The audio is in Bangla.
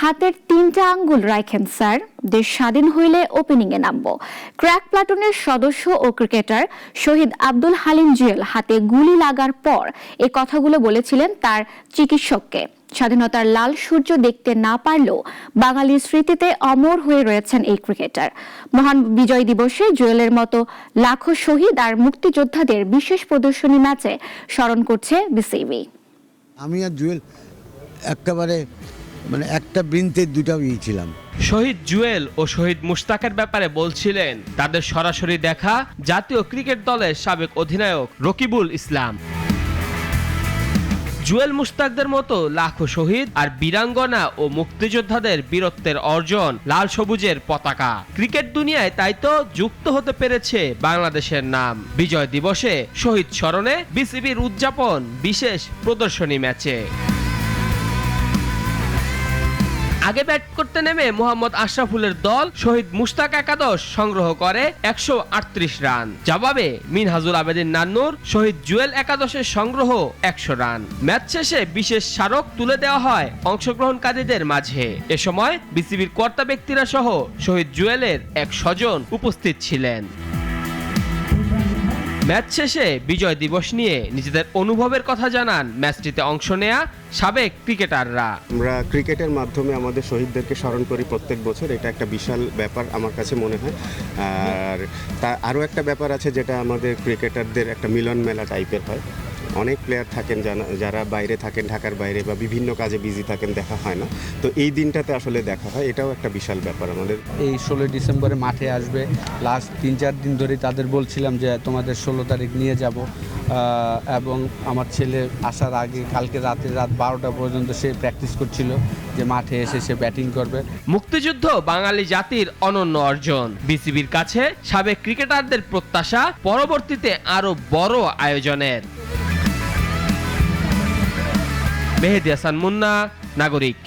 হাতের 3টা আঙ্গুল রাখেন স্যার, দেশ স্বাধীন হইলে ওপেনিংয়ে নামবো। ক্র্যাক প্লাটুনের সদস্য ও ক্রিকেটার শহীদ আব্দুল হালিম জুয়েল হাতে গুলি লাগার পর এই কথাগুলো বলেছিলেন তার চিকিৎসককে। স্বাধীনতার লাল সূর্য দেখতে না পারলেও বাঙালির স্মৃতিতে অমর হয়ে রয়েছেন এই ক্রিকেটার। মহান বিজয় দিবসে জুয়েলের মতো লাখো শহীদ আর মুক্তিযোদ্ধাদের বিশেষ প্রদর্শনী ম্যাচে স্মরণ করছে বিসিবি। আমি আর জুয়েল একেবারে একটা বৃন্তে দুটা ছিলাম। শহীদ জুয়েল ও শহীদ মুশতাকের ব্যাপারে বলছিলেন তাদের সরাসরি দেখা জাতীয় ক্রিকেট দলের সাবেক অধিনায়ক রকিবুল ইসলাম। জুয়েল মুশতাকদের মতো লাখো শহীদ আর বীরাঙ্গনা ও মুক্তিযোদ্ধাদের বীরত্বের অর্জন লাল সবুজের পতাকা। ক্রিকেট দুনিয়ায় তাই তো যুক্ত হতে পেরেছে বাংলাদেশের নাম। বিজয় দিবসে শহীদ স্মরণে বিসিবির উদযাপন বিশেষ প্রদর্শনী ম্যাচে। আগে ব্যাট করতে নেমে মোহাম্মদ আশরাফুলের দল শহীদ মুশতাক একাদশ সংগ্রহ করে 138 রান। জবাবে মিনহাজুল আবেদিন নান্নুর শহীদ জুয়েল একাদশের সংগ্রহ 100 রান। ম্যাচ শেষে বিশেষ স্মারক তুলে দেওয়া হয় অংশগ্রহণকারীদের মাঝে। এ সময় বিসিবির কর্তা ব্যক্তিরা সহ শহীদ জুয়েলের এক স্বজন উপস্থিত ছিলেন। ম্যাচ শেষে বিজয় দিবস নিয়ে নিজেদের অনুভবের কথা জানান ম্যাচটিতে অংশ নেয়া সাবেক ক্রিকেটাররা। আমরা ক্রিকেটের মাধ্যমে আমাদের শহীদদেরকে স্মরণ করি প্রত্যেক বছর, এটা একটা বিশাল ব্যাপার আমার কাছে মনে হয়। আর আরও একটা ব্যাপার আছে যেটা আমাদের ক্রিকেটারদের একটা মিলন মেলা টাইপের হয়। অনেক প্লেয়ার থাকেন যারা বাইরে থাকেন, ঢাকার বাইরে বা বিভিন্ন কাজে বিজি থাকেন, দেখা হয় না। তো এই দিনটাতে আসলে দেখা হয়, এটাও একটা বিশাল ব্যাপার আমাদের। এই 16 ডিসেম্বরে মাঠে আসবে। লাস্ট 3-4 দিন ধরে তাদের বলছিলাম যে তোমাদের 16 তারিখ নিয়ে যাব, এবং আমার ছেলে আসার আগে কালকে রাত 12টা পর্যন্ত সে প্র্যাকটিস করছিল যে মাঠে এসে সে ব্যাটিং করবে। মুক্তিযুদ্ধ বাঙালি জাতির অনন্য অর্জন। বিসিবির কাছে সাবেক ক্রিকেটারদের প্রত্যাশা পরবর্তীতে আরো বড় আয়োজনের। মেহেদী হাসান মুন্না, নাগরিক।